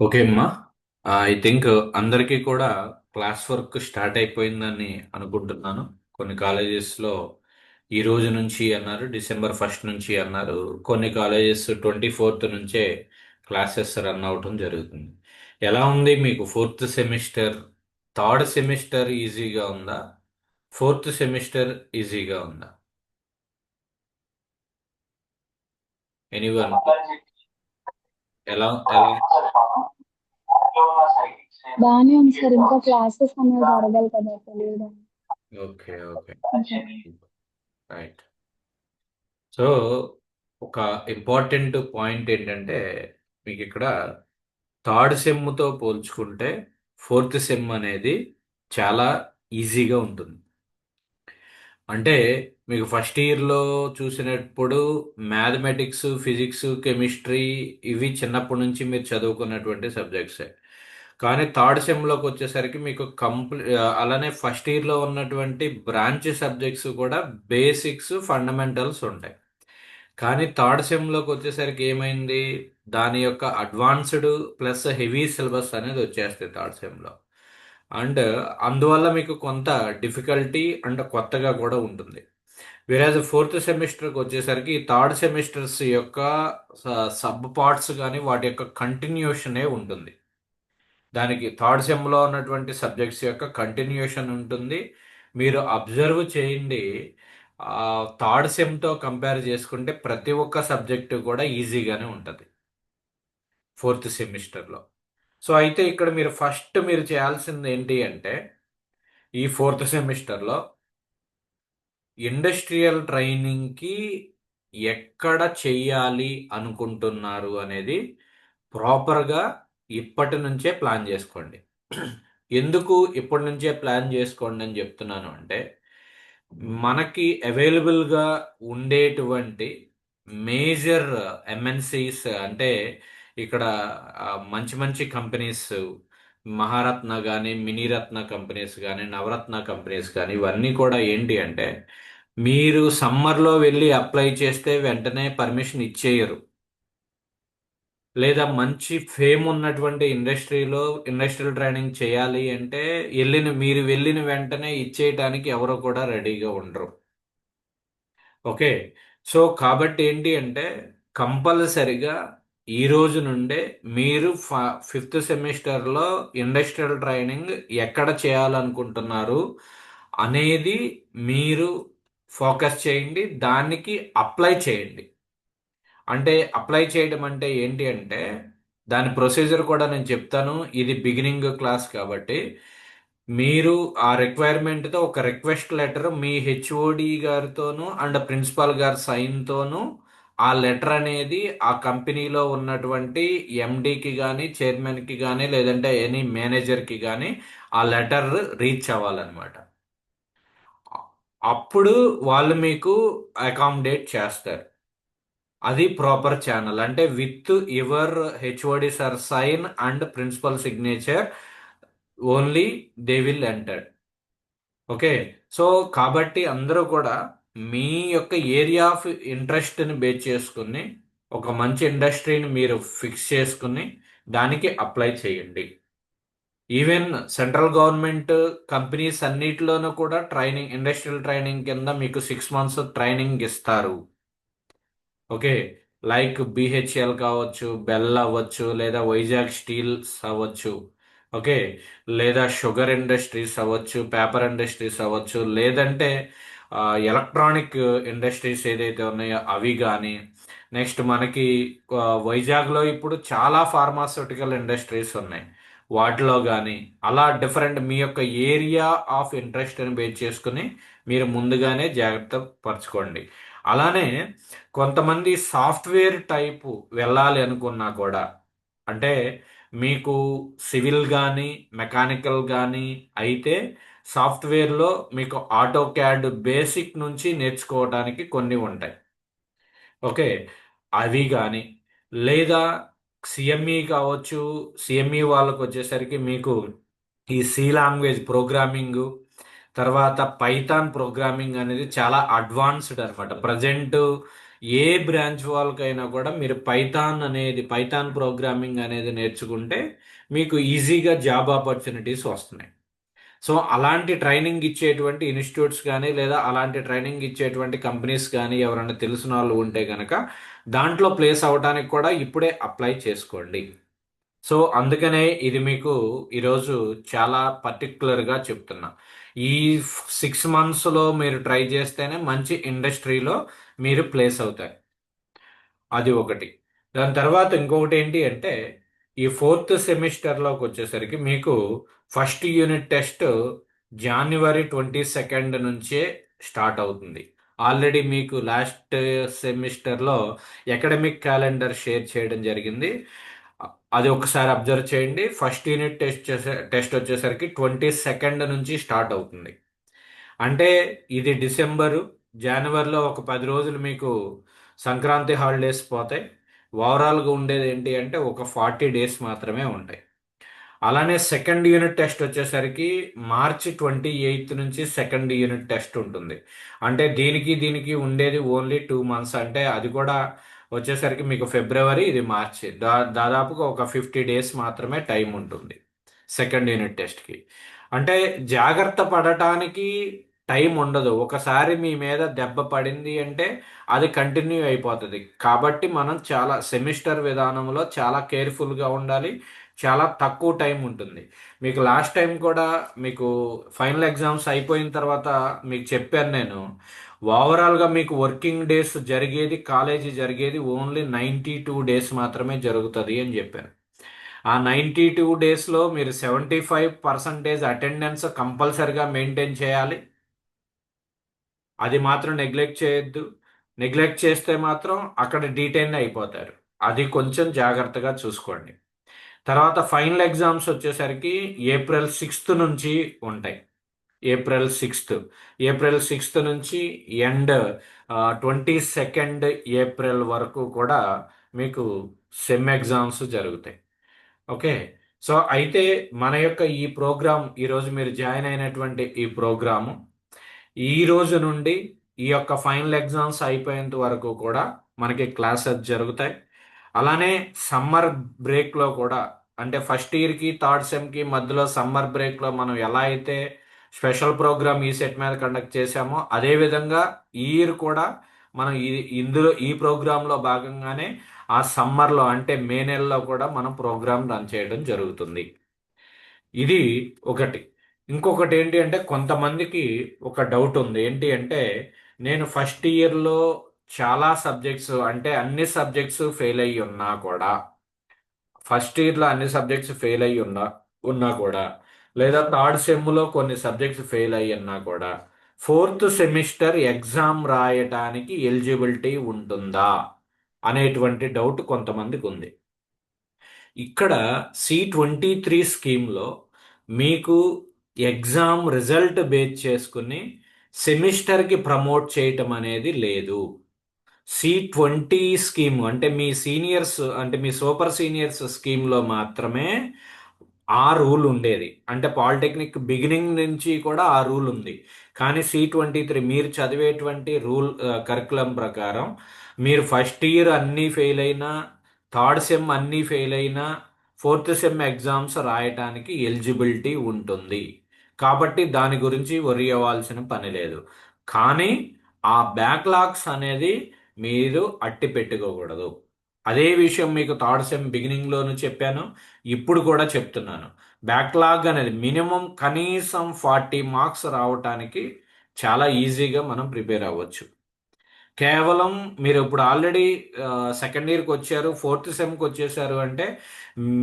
Okay అమ్మా. I think అందరికీ కూడా క్లాస్ వర్క్ స్టార్ట్ అయిపోయిందని అనుకుంటున్నాను. కొన్ని కాలేజెస్లో ఈ రోజు నుంచి అన్నారు, డిసెంబర్ 1 నుంచి అన్నారు. కొన్ని కాలేజెస్ 24th నుంచే క్లాసెస్ రన్ అవటం జరుగుతుంది. ఎలా ఉంది మీకు ఫోర్త్ సెమిస్టర్? థర్డ్ సెమిస్టర్ ఈజీగా ఉందా? ఫోర్త్ సెమిస్టర్ ఈజీగా ఉందా? ఎనీవన్? ఎలా ఎలా బానే ఉంది సార్. ఇంకా క్లాసెస్ అనేవి జరగాలి కదా, తెలియదు. Okay, okay, okay. Right. So ఒక ఇంపార్టెంట్ పాయింట్ ఏంటంటే, మీకు ఇక్కడ థర్డ్ సెమ్తో పోల్చుకుంటే ఫోర్త్ సెమ్ అనేది చాలా ఈజీగా ఉంటుంది. అంటే మీకు ఫస్ట్ ఇయర్లో చూసినప్పుడు మ్యాథమెటిక్స్, ఫిజిక్స్, కెమిస్ట్రీ ఇవి చిన్నప్పటి నుంచి మీరు చదువుకున్నటువంటి సబ్జెక్ట్సే. కానీ థర్డ్ సెమ్లోకి వచ్చేసరికి మీకు అలానే ఫస్ట్ ఇయర్లో ఉన్నటువంటి బ్రాంచ్ సబ్జెక్ట్స్ కూడా బేసిక్స్, ఫండమెంటల్స్ ఉంటాయి. కానీ థర్డ్ సెమ్లోకి వచ్చేసరికి ఏమైంది? దాని యొక్క అడ్వాన్స్డ్ ప్లస్ హెవీ సిలబస్ అనేది వచ్చేస్తుంది థర్డ్ సెమ్లో. అండ్ అందువల్ల మీకు కొంత డిఫికల్టీ అండ్ కొత్తగా కూడా ఉంటుంది. వేరేజ్ ఫోర్త్ సెమిస్టర్కి వచ్చేసరికి థర్డ్ సెమిస్టర్స్ యొక్క సబ్ పార్ట్స్ కానీ వాటి యొక్క కంటిన్యూషనే ఉంటుంది. దానికి థర్డ్ సెమ్లో ఉన్నటువంటి సబ్జెక్ట్స్ యొక్క కంటిన్యూషన్ ఉంటుంది. మీరు అబ్జర్వ్ చేయండి, థర్డ్ సెమ్తో కంపేర్ చేసుకుంటే ప్రతి ఒక్క సబ్జెక్టు కూడా ఈజీగానే ఉంటుంది ఫోర్త్ సెమిస్టర్లో. సో అయితే ఇక్కడ మీరు చేయాల్సింది ఏంటి అంటే, ఈ ఫోర్త్ సెమిస్టర్లో ఇండస్ట్రియల్ ట్రైనింగ్కి ఎక్కడ చెయ్యాలి అనుకుంటున్నారు అనేది ప్రాపర్గా ఇప్పటి నుంచే ప్లాన్ చేసుకోండి. ఎందుకు ఇప్పటి నుంచే ప్లాన్ చేసుకోండి అని చెప్తున్నాను అంటే, మనకి అవైలబుల్గా ఉండేటువంటి మేజర్ ఎంఎన్సీస్ అంటే ఇక్కడ మంచి మంచి కంపెనీస్, మహారత్న కానీ, మినీరత్న కంపెనీస్ కానీ, నవరత్న కంపెనీస్ కానీ, ఇవన్నీ కూడా ఏంటి అంటే, మీరు సమ్మర్లో వెళ్ళి అప్లై చేస్తే వెంటనే పర్మిషన్ ఇచ్చేయరు. లేదా మంచి ఫేమ్ ఉన్నటువంటి ఇండస్ట్రీలో ఇండస్ట్రియల్ ట్రైనింగ్ చేయాలి అంటే మీరు వెళ్ళిన వెంటనే ఇచ్చేయటానికి ఎవరు కూడా రెడీగా ఉండరు. ఓకే. సో కాబట్టి ఏంటి అంటే, కంపల్సరిగా ఈ రోజు నుండే మీరు ఫిఫ్త్ సెమిస్టర్లో ఇండస్ట్రియల్ ట్రైనింగ్ ఎక్కడ చేయాలనుకుంటున్నారు అనేది మీరు ఫోకస్ చేయండి, దానికి అప్లై చేయండి. అంటే అప్లై చేయడం అంటే ఏంటి అంటే, దాని ప్రొసీజర్ కూడా నేను చెప్తాను. ఇది బిగినింగ్ క్లాస్ కాబట్టి మీరు ఆ రిక్వైర్మెంట్తో ఒక రిక్వెస్ట్ లెటర్ మీ హెచ్ఓడి గారితోనూ అండ్ ప్రిన్సిపాల్ గారి సైన్తోనూ ఆ లెటర్ అనేది ఆ కంపెనీలో ఉన్నటువంటి ఎండికి కానీ, చైర్మన్కి కానీ, లేదంటే ఎనీ మేనేజర్కి కానీ ఆ లెటర్ రీచ్ అవ్వాలన్నమాట. అప్పుడు వాళ్ళు మీకు అకామిడేట్ చేస్తారు. అది ప్రాపర్ ఛానల్. అంటే with your HOD sir sign and principal signature only they will enter. Okay. So కాబట్టి అందరూ కూడా మీ యొక్క ఏరియా ఆఫ్ ఇంట్రెస్ట్ని బేస్ చేసుకుని ఒక మంచి ఇండస్ట్రీని మీరు ఫిక్స్ చేసుకుని దానికి అప్లై చేయండి. ఈవెన్ సెంట్రల్ గవర్నమెంట్ కంపెనీస్ అన్నిటిలోనూ కూడా ట్రైనింగ్, ఇండస్ట్రియల్ ట్రైనింగ్ కింద మీకు 6 months ట్రైనింగ్ ఇస్తారు. ఓకే. లైక్ బిహెచ్ఎల్ కావచ్చు, బెల్ అవ్వచ్చు, లేదా వైజాగ్ స్టీల్స్ అవ్వచ్చు. ఓకే. లేదా షుగర్ ఇండస్ట్రీస్ అవ్వచ్చు, పేపర్ ఇండస్ట్రీస్ అవ్వచ్చు, లేదంటే ఎలక్ట్రానిక్ ఇండస్ట్రీస్ ఏదైతే ఉన్నాయో అవి కానీ, నెక్స్ట్ మనకి వైజాగ్లో ఇప్పుడు చాలా ఫార్మాస్యూటికల్ ఇండస్ట్రీస్ ఉన్నాయి, వాటిలో కానీ అలా డిఫరెంట్ మీ యొక్క ఏరియా ఆఫ్ ఇంట్రెస్ట్ని బేస్ చేసుకుని మీరు ముందుగానే జాగ్రత్త పరచుకోండి. అలానే కొంతమంది సాఫ్ట్వేర్ టైపు వెళ్ళాలి అనుకున్నా కూడా, అంటే మీకు సివిల్ కానీ, మెకానికల్ కానీ అయితే సాఫ్ట్వేర్లో మీకు ఆటో క్యాడ్ బేసిక్ నుంచి నేర్చుకోవడానికి కొన్ని ఉంటాయి. ఓకే. అవి కానీ, లేదా సిఎంఈ కావచ్చు. సిఎంఈ వాళ్ళకు వచ్చేసరికి మీకు ఈ సి లాంగ్వేజ్ ప్రోగ్రామింగ్, తర్వాత పైథాన్ ప్రోగ్రామింగ్ అనేది చాలా అడ్వాన్స్డ్ అనమాట. ప్రజెంట్ ఏ బ్రాంచ్ వాళ్ళకైనా కూడా మీరు పైథాన్ ప్రోగ్రామింగ్ అనేది నేర్చుకుంటే మీకు ఈజీగా జాబ్ ఆపర్చునిటీస్ వస్తున్నాయి. సో అలాంటి ట్రైనింగ్ ఇచ్చేటువంటి ఇన్స్టిట్యూట్స్ కానీ లేదా అలాంటి ట్రైనింగ్ ఇచ్చేటువంటి కంపెనీస్ కానీ ఎవరైనా తెలిసిన వాళ్ళు ఉంటే కనుక దాంట్లో ప్లేస్ అవ్వడానికి కూడా ఇప్పుడే అప్లై చేసుకోండి. సో అందుకనే ఇది మీకు ఈరోజు చాలా పర్టికులర్గా చెప్తున్నా. ఈ 6 మంత్స్లో మీరు ట్రై చేస్తేనే మంచి ఇండస్ట్రీలో మీరు ప్లేస్ అవుతారు. అది ఒకటి. దాని తర్వాత ఇంకొకటి ఏంటి అంటే ఈ ఫోర్త్ సెమిస్టర్లోకి వచ్చేసరికి మీకు ఫస్ట్ యూనిట్ టెస్ట్ January 22 నుంచే స్టార్ట్ అవుతుంది. ఆల్రెడీ మీకు లాస్ట్ సెమిస్టర్లో అకాడమిక్ క్యాలెండర్ షేర్ చేయడం జరిగింది. అది ఒకసారి అబ్జర్వ్ చేయండి. ఫస్ట్ యూనిట్ టెస్ట్ వచ్చేసరికి 22 నుంచి స్టార్ట్ అవుతుంది. అంటే ఇది జనవరిలో ఒక 10 రోజులు మీకు సంక్రాంతి హాలిడేస్ పోతాయి. ఓవరాల్గా ఉండేది ఏంటి అంటే ఒక 40 డేస్ మాత్రమే ఉంటాయి. అలానే సెకండ్ యూనిట్ టెస్ట్ వచ్చేసరికి March 28 నుంచి సెకండ్ యూనిట్ టెస్ట్ ఉంటుంది. అంటే దీనికి ఉండేది ఓన్లీ 2 మంత్స్. అంటే అది కూడా వచ్చేసరికి మీకు ఫిబ్రవరి, ఇది మార్చి, దాదాపుగా ఒక 50 డేస్ మాత్రమే టైం ఉంటుంది సెకండ్ యూనిట్ టెస్ట్కి. అంటే జాగ్రత్త పడటానికి టైం ఉండదు. ఒకసారి మీ మీద దెబ్బ పడింది అంటే అది కంటిన్యూ అయిపోతుంది. కాబట్టి మనం చాలా సెమిస్టర్ విధానంలో చాలా కేర్ఫుల్గా ఉండాలి. చాలా తక్కువ టైం ఉంటుంది. మీకు లాస్ట్ టైం కూడా మీకు ఫైనల్ ఎగ్జామ్స్ అయిపోయిన తర్వాత మీకు చెప్పాను నేను. ఓవరాల్గా మీకు వర్కింగ్ డేస్ కాలేజీ జరిగేది ఓన్లీ 92 డేస్ మాత్రమే జరుగుతుంది అని చెప్పాను. ఆ 92 డేస్లో మీరు 75% అటెండెన్స్ కంపల్సరిగా మెయింటైన్ చేయాలి. అది మాత్రం నెగ్లెక్ట్ చేయొద్దు. నెగ్లెక్ట్ చేస్తే మాత్రం అక్కడ డీటెయిన్ అయిపోతారు. అది కొంచెం జాగ్రత్తగా చూసుకోండి. తర్వాత ఫైనల్ ఎగ్జామ్స్ వచ్చేసరికి April 6 నుంచి ఉంటాయి. ఏప్రిల్ 6 ఏప్రిల్ 6 నుంచి ఎండ్ 22 ఏప్రిల్ వరకు కూడా మీకు సెమ్ ఎగ్జామ్స్ జరుగుతాయి. ఓకే. సో అయితే మన యొక్క ఈ ప్రోగ్రామ్ ఈరోజు మీరు జాయిన్ అయినటువంటి ఈ ప్రోగ్రాము ఈ రోజు నుండి ఈ యొక్క ఫైనల్ ఎగ్జామ్స్ అయిపోయేంత వరకు కూడా మనకి క్లాసెస్ జరుగుతాయి. అలానే సమ్మర్ బ్రేక్లో కూడా, అంటే ఫస్ట్ ఇయర్కి థర్డ్ సెమ్కి మధ్యలో సమ్మర్ బ్రేక్లో మనం ఎలా అయితే స్పెషల్ ప్రోగ్రామ్ ఈ సెట్ మీద కండక్ట్ చేశామో అదేవిధంగా ఈ ఇయర్ కూడా మనం ఈ ప్రోగ్రాంలో భాగంగానే ఆ సమ్మర్లో అంటే మే నెలలో కూడా మనం ప్రోగ్రామ్ రన్ చేయడం జరుగుతుంది. ఇది ఒకటి. ఇంకొకటి ఏంటి అంటే కొంతమందికి ఒక డౌట్ ఉంది. ఏంటి అంటే నేను ఫస్ట్ ఇయర్లో చాలా సబ్జెక్ట్స్ అంటే అన్ని సబ్జెక్ట్స్ ఫెయిల్ అయ్యి ఉన్నా కూడా, ఫస్ట్ ఇయర్లో అన్ని సబ్జెక్ట్స్ ఫెయిల్ అయ్యి ఉన్నా కూడా, లేదా థర్డ్ సెమ్లో కొన్ని సబ్జెక్ట్స్ ఫెయిల్ అయ్యి ఉన్నా కూడా ఫోర్త్ సెమిస్టర్ ఎగ్జామ్ రాయటానికి ఎలిజిబిలిటీ ఉంటుందా అనేటువంటి డౌట్ కొంతమందికి ఉంది. ఇక్కడ C23 స్కీమ్లో మీకు ఎగ్జామ్ రిజల్ట్ బేస్ చేసుకుని సెమిస్టర్కి ప్రమోట్ చేయటం అనేది లేదు. C20 స్కీమ్ అంటే మీ సీనియర్స్ అంటే మీ సూపర్ సీనియర్స్ స్కీమ్లో మాత్రమే ఆ రూల్ ఉండేది. అంటే పాలిటెక్నిక్ బిగినింగ్ నుంచి కూడా ఆ రూల్ ఉంది. కానీ C23 మీరు చదివేటువంటి కరికులం ప్రకారం మీరు ఫస్ట్ ఇయర్ అన్నీ ఫెయిల్ అయినా, థర్డ్ సెమ్ అన్నీ ఫెయిల్ అయినా, ఫోర్త్ సెమ్ ఎగ్జామ్స్ రాయటానికి ఎలిజిబిలిటీ ఉంటుంది. కాబట్టి దాని గురించి వరి అవ్వాల్సిన పని లేదు. కానీ ఆ బ్యాక్లాగ్స్ అనేది మీరు అట్టి పెట్టుకోకూడదు. అదే విషయం మీకు థర్డ్ సెమ్ బిగినింగ్లోనూ చెప్పాను, ఇప్పుడు కూడా చెప్తున్నాను. బ్యాక్లాగ్ అనేది మినిమం కనీసం 40 మార్క్స్ రావటానికి చాలా ఈజీగా మనం ప్రిపేర్ అవ్వచ్చు. కేవలం మీరు ఇప్పుడు ఆల్రెడీ సెకండ్ ఇయర్కి వచ్చారు, ఫోర్త్ సెమ్కి వచ్చేసారు అంటే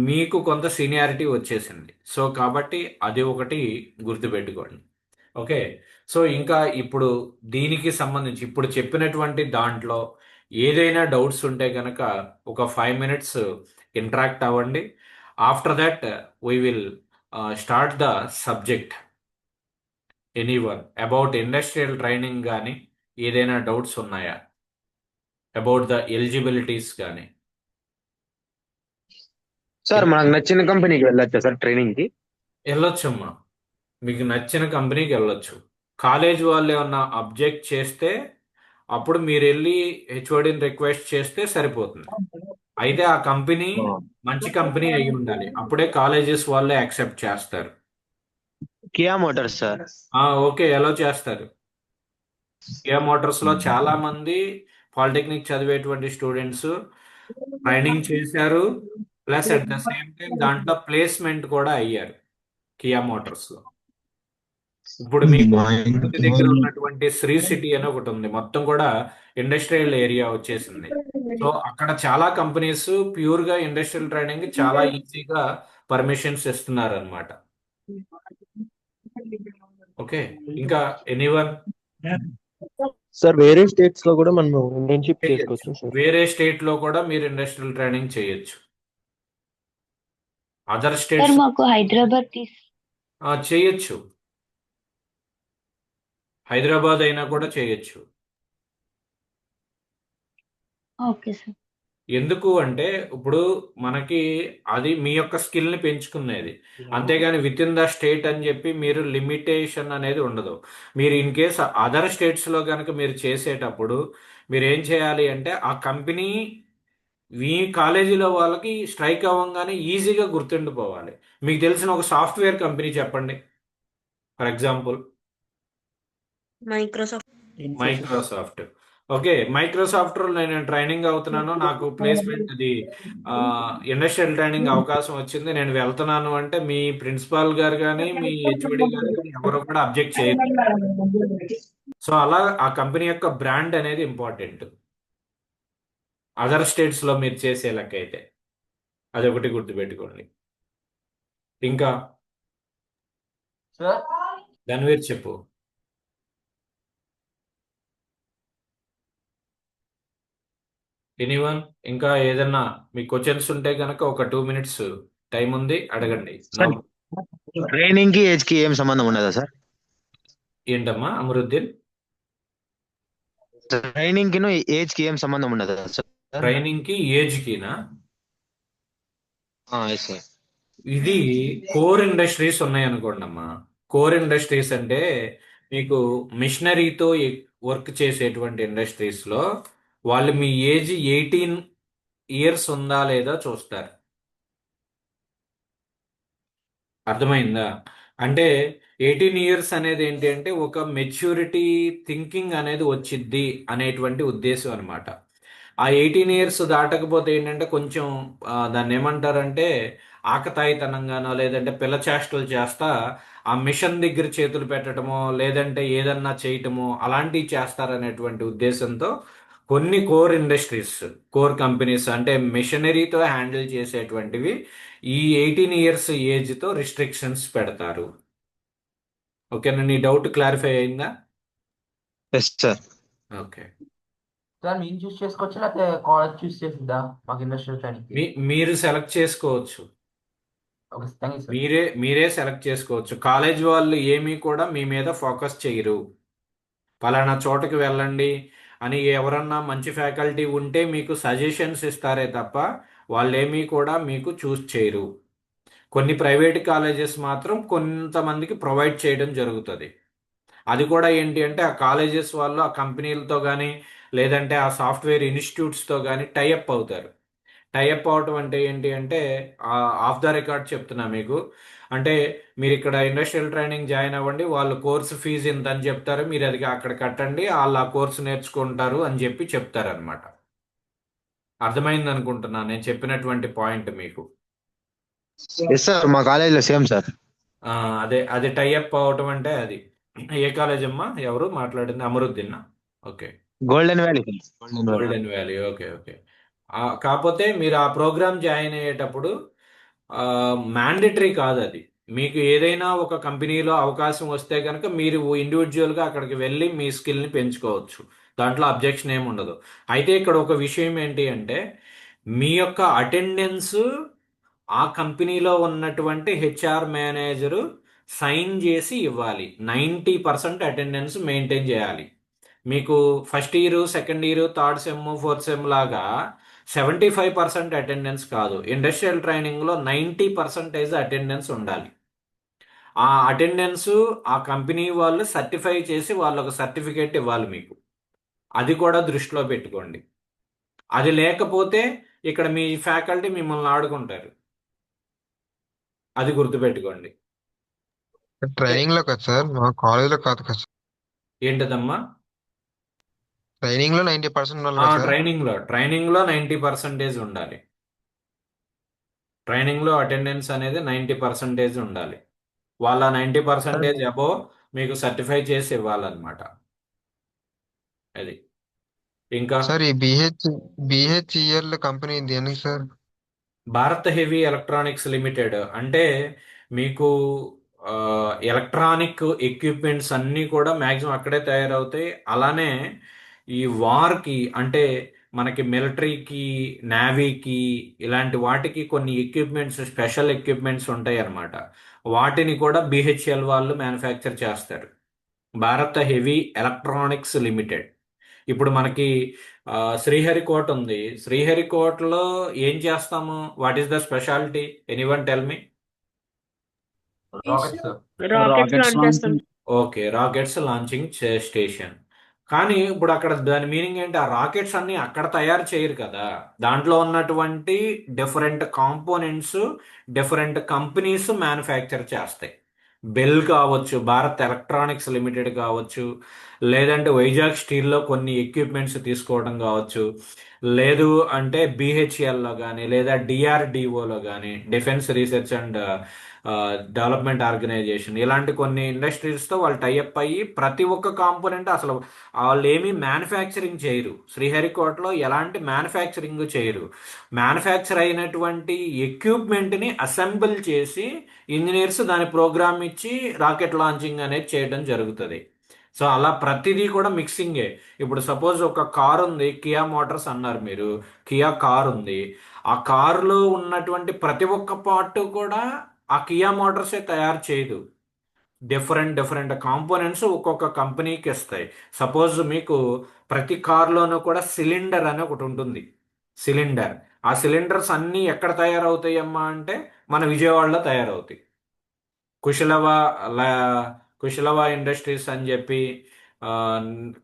మీకు కొంత సీనియారిటీ వచ్చేసింది. సో కాబట్టి అది ఒకటి గుర్తుపెట్టుకోండి. ఓకే. సో ఇంకా ఇప్పుడు దీనికి సంబంధించి ఇప్పుడు చెప్పినటువంటి దాంట్లో ఏదైనా డౌట్స్ ఉంటే కనుక ఒక 5 minutes ఇంటరాక్ట్ అవ్వండి. After that we will start the subject. Anyone about industrial training కానీ ఏదైనా డౌట్స్ ఉన్నాయా అబౌట్ ద ఎలిజిబిలిటీస్ కానీ? సార్ మనకు నచ్చిన కంపెనీకి వెళ్ళొచ్చా సార్ ట్రైనింగ్ కి? వెళ్ళొచ్చమ్మా, మీకు నచ్చిన కంపెనీకి వెళ్ళొచ్చు. కాలేజ్ వాళ్ళు ఏమన్నా అబ్జెక్ట్ చేస్తే అప్పుడు మీరు వెళ్ళి హెచ్ఓడిని రిక్వెస్ట్ చేస్తే సరిపోతుంది. అయితే ఆ కంపెనీ మంచి కంపెనీ అయి ఉండాలి, అప్పుడే కాలేజెస్ వాళ్ళే యాక్సెప్ట్ చేస్తారు. Kia Motors sir. ఓకే, ఎలా చేస్తారు? కియా మోటార్స్ లో చాలా మంది పాలిటెక్నిక్ చదివేటువంటి స్టూడెంట్స్ ట్రైనింగ్ చేశారు, plus at the same time దాంట్లో ప్లేస్మెంట్ కూడా అయ్యారు కియా మోటార్స్ లో. ఇప్పుడు మీకు మా తిరుపతి దగ్గర ఉన్నటువంటి శ్రీ సిటీ అని ఒకటి ఉంది, మొత్తం కూడా ఇండస్ట్రియల్ ఏరియా వచ్చేసింది. సో అక్కడ చాలా కంపెనీస్ ప్యూర్ గా ఇండస్ట్రియల్ ట్రైనింగ్ చాలా ఈజీగా పర్మిషన్స్ ఇస్తున్నారు అనమాట. ఓకే, ఇంకా ఎనీవన్? సార్ వేరే స్టేట్స్ లో కూడా మనం ఇంటర్న్షిప్ చేయొచ్చు, చేసుకోవచ్చు సార్. వేరే స్టేట్ లో కూడా మీరు ఇండస్ట్రియల్ ట్రైనింగ్ చేయొచ్చు. అదర్ సార్ స్టేట్స్ మాకు హైదరాబాద్ చేయొచ్చు, హైదరాబాద్ అయినా కూడా చేయొచ్చు. Okay sir. ఎందుకు అంటే ఇప్పుడు మనకి అది మీ యొక్క స్కిల్ ని పెంచుకునేది, అంతేగాని విత్ ఇన్ ద స్టేట్ అని చెప్పి మీరు లిమిటేషన్ అనేది ఉండదు. మీరు ఇన్ కేస్ అదర్ స్టేట్స్ లో కనుక మీరు చేసేటప్పుడు మీరు ఏం చేయాలి అంటే ఆ కంపెనీ మీ కాలేజీలో వాళ్ళకి స్ట్రైక్ అవ్వగానే ఈజీగా గుర్తుండిపోవాలి. మీకు తెలిసిన ఒక సాఫ్ట్వేర్ కంపెనీ చెప్పండి, for example. Microsoft. Okay, Microsoft లో నేను ట్రైనింగ్ అవుతున్నాను, నాకు ప్లేస్మెంట్ అది ఇండస్ట్రియల్ ట్రైనింగ్ అవకాశం వచ్చింది, నేను వెళ్తున్నాను అంటే మీ ప్రిన్సిపాల్ గారు కానీ మీ హెచ్ఓడి గారు కానీ ఎవరు కూడా అబ్జెక్ట్ చేయరు. సో అలా ఆ కంపెనీ యొక్క బ్రాండ్ అనేది ఇంపార్టెంట్ అదర్ స్టేట్స్ లో మీరు చేసే లెక్క అయితే. అదొకటి గుర్తుపెట్టుకోండి. ఇంకా సార్ ధన్వీర్ చెప్పు. ఎనీవన్? ఇంకా ఏదన్నా మీ క్వశ్చన్స్ ఉంటే కనుక ఒక 2 minutes టైం ఉంది, అడగండి. సార్ ట్రైనింగ్ కి ఏజ్ కి ఏం సంబంధం ఉండదా సార్? ఏంటమ్మా అమరుద్దీన్? ట్రైనింగ్ కి ఏజ్ కి ఏం సంబంధం ఉండదా సార్? ట్రైనింగ్ కి ఏజ్ కినా? Yes sir. ఇది కోర్ ఇండస్ట్రీస్ ఉన్నాయి అనుకోండి అమ్మా. కోర్ ఇండస్ట్రీస్ అంటే మీకు మిషనరీతో వర్క్ చేసేటువంటి ఇండస్ట్రీస్ లో వాళ్ళు మీ ఏజ్ 18 years ఉందా లేదా చూస్తారు. అర్థమైందా? అంటే 18 years అనేది ఏంటి అంటే ఒక మెచ్యూరిటీ థింకింగ్ అనేది వచ్చిద్ది అనేటువంటి ఉద్దేశం అనమాట. ఆ 18 years దాటకపోతే ఏంటంటే కొంచెం దాన్ని ఏమంటారంటే ఆకతాయితనంగానో లేదంటే పిల్లచేష్టలు చేస్తా ఆ మిషన్ దగ్గర చేతులు పెట్టడమో లేదంటే ఏదన్నా చేయటమో అలాంటివి చేస్తారనేటువంటి ఉద్దేశంతో కొన్ని కోర్ ఇండస్ట్రీస్, కోర్ కంపెనీస్ అంటే మిషనరీతో హ్యాండిల్ చేసేటువంటివి ఈ 18 years ఏజ్తో రిస్ట్రిక్షన్స్ పెడతారు. ఓకేనా? నీ డౌట్ క్లారిఫై అయిందా? Yes sir. ఓకే. సార్ మేము చూస్ చేసుకోవచ్చు లేకపోతే కాలేజ్ చూస్ చేసిద్దా మాకు ఇండస్ట్రియల్ ట్రైనింగ్? మీరు సెలెక్ట్ చేసుకోవచ్చు, ఓకే థ్యాంక్ యూ సార్. మీరే సెలెక్ట్ చేసుకోవచ్చు. కాలేజ్ వాళ్ళు ఏమీ కూడా మీ మీద ఫోకస్ చేయరు. పలానా చోటకి వెళ్ళండి అని ఎవరన్నా మంచి ఫ్యాకల్టీ ఉంటే మీకు సజెషన్స్ ఇస్తారే తప్ప వాళ్ళేమీ కూడా మీకు చూస్ చేయరు. కొన్ని ప్రైవేట్ కాలేజెస్ మాత్రం కొంతమందికి ప్రొవైడ్ చేయడం జరుగుతుంది. అది కూడా ఏంటి అంటే ఆ కాలేజెస్ వాళ్ళు ఆ కంపెనీలతో కానీ లేదంటే ఆ సాఫ్ట్వేర్ ఇన్స్టిట్యూట్స్తో కానీ టైఅప్ అవుతారు. టైఅప్ అవటం అంటే ఏంటి అంటే ఆఫ్ ద రికార్డ్ చెప్తున్నా మీకు. అంటే మీరు ఇక్కడ ఇండస్ట్రియల్ ట్రైనింగ్ జాయిన్ అవ్వండి, వాళ్ళు కోర్సు ఫీజు ఇంత అని చెప్తారు, మీరు అది అక్కడ కట్టండి, వాళ్ళు ఆ కోర్సు నేర్చుకుంటారు అని చెప్పి చెప్తారనమాట. అర్థమైంది అనుకుంటున్నా నేను చెప్పినటువంటి పాయింట్ మీకు. ఎస్ సార్, మా కాలేజీలో సేమ్ సార్. అదే అది టైఅప్ అవటం అంటే అది. ఏ కాలేజ్ అమ్మా? ఎవరు మాట్లాడింది? Amaruddin. Okay, golden valley. Golden valley. Okay okay. కాకపోతే మీరు ఆ ప్రోగ్రామ్ జాయిన్ అయ్యేటప్పుడు మ్యాండేటరీ కాదు అది. మీకు ఏదైనా ఒక కంపెనీలో అవకాశం వస్తే కనుక మీరు ఇండివిజువల్గా అక్కడికి వెళ్ళి మీ స్కిల్ని పెంచుకోవచ్చు, దాంట్లో అబ్జెక్షన్ ఏమి ఉండదు. అయితే ఇక్కడ ఒక విషయం ఏంటి అంటే మీ యొక్క అటెండెన్స్ ఆ కంపెనీలో ఉన్నటువంటి హెచ్ఆర్ మేనేజరు సైన్ చేసి ఇవ్వాలి. 90% అటెండెన్స్ మెయింటైన్ చేయాలి. మీకు first year, second year, third sem, fourth sem లాగా 75% అటెండెన్స్ కాదు. ఇండస్ట్రియల్ ట్రైనింగ్లో 90% అటెండెన్స్ ఉండాలి. ఆ అటెండెన్స్ ఆ కంపెనీ వాళ్ళు సర్టిఫై చేసి వాళ్ళు ఒక సర్టిఫికేట్ ఇవ్వాలి మీకు. అది కూడా దృష్టిలో పెట్టుకోండి. అది లేకపోతే ఇక్కడ మీ ఫ్యాకల్టీ మిమ్మల్ని ఆడుకుంటారు. అది గుర్తుపెట్టుకోండి. ఓకే. ట్రైనింగ్ లో కదా సార్, మా కాలేజ్ లో కాదు కదా సార్. ఏంటదమ్మా? ట్రైనింగ్ లో 90% ఉండాలి కదా సార్. ట్రైనింగ్లో 90% ఉండాలి. ట్రైనింగ్లో అటెండెన్స్ అనేది 90% ఉండాలి. వాళ్ళ 90% అబోవ్ మీకు సర్టిఫై చేసి ఇవ్వాలన్నమాట. అది ఇంకా సార్ ఈ బిహెచ్ఈఎల్ కంపెనీ దేనికి sir? Bharat heavy electronics limited అంటే మీకు ఎలక్ట్రానిక్ ఎక్విప్మెంట్స్ అన్నీ కూడా మ్యాక్సిమం అక్కడే తయారవుతాయి. అలానే ఈ వార్కి అంటే మనకి మిలిటరీకి, నేవీకి ఇలాంటి వాటికి కొన్ని ఎక్విప్మెంట్స్, స్పెషల్ ఎక్విప్మెంట్స్ ఉంటాయి అన్నమాట. వాటిని కూడా బిహెచ్ఎల్ వాళ్ళు మ్యానుఫ్యాక్చర్ చేస్తారు. భారత హెవీ ఎలక్ట్రానిక్స్ లిమిటెడ్. ఇప్పుడు మనకి శ్రీహరికోట ఉంది. శ్రీహరికోటలో ఏం చేస్తాము? What is the speciality? Anyone tell me. Rockets sir. Rockets launch చేస్తాం. Okay, rockets launching station. కానీ ఇప్పుడు అక్కడ దాని మీనింగ్ ఏంటి? ఆ రాకెట్స్ అన్ని అక్కడ తయారు చేయరు కదా. దాంట్లో ఉన్నటువంటి different components different companies manufacture చేస్తాయి. బెల్ కావచ్చు, భారత్ ఎలక్ట్రానిక్స్ లిమిటెడ్ కావచ్చు, లేదంటే వైజాగ్ స్టీల్లో కొన్ని ఎక్విప్మెంట్స్ తీసుకోవడం కావచ్చు, లేదు అంటే బిహెచ్ఎల్లో కానీ లేదా డిఆర్డిఓలో కానీ, defence research and development organisation, ఇలాంటి కొన్ని ఇండస్ట్రీస్తో వాళ్ళు టైఅప్ అయ్యి ప్రతి ఒక్క కాంపోనెంట్ అసలు వాళ్ళు ఏమీ మ్యానుఫ్యాక్చరింగ్ చేయరు. శ్రీహరికోటలో ఎలాంటి మ్యానుఫ్యాక్చరింగ్ చేయరు. మ్యానుఫ్యాక్చర్ అయినటువంటి ఎక్విప్మెంట్ని అసెంబుల్ చేసి ఇంజనీర్స్ దాని ప్రోగ్రామ్ ఇచ్చి రాకెట్ లాంచింగ్ అనేది చేయడం జరుగుతుంది. సో అలా ప్రతిదీ కూడా మిక్సింగే. ఇప్పుడు సపోజ్ ఒక కార్ ఉంది, కియా మోటార్స్ అన్నారు మీరు. కియా కార్ ఉంది. ఆ కారులో ఉన్నటువంటి ప్రతి ఒక్క పార్ట్ కూడా ఆ కియా మోటార్సే తయారు చేయదు. డిఫరెంట్ డిఫరెంట్ కాంపోనెంట్స్ ఒక్కొక్క కంపెనీకి ఇస్తాయి. సపోజ్ మీకు ప్రతి కార్లోనూ కూడా సిలిండర్ అని ఒకటి ఉంటుంది. సిలిండర్. ఆ సిలిండర్స్ అన్నీ ఎక్కడ తయారవుతాయి అమ్మా అంటే మన విజయవాడలో తయారవుతాయి. కుశలవ కుశలవ ఇండస్ట్రీస్ అని చెప్పి, ఆ,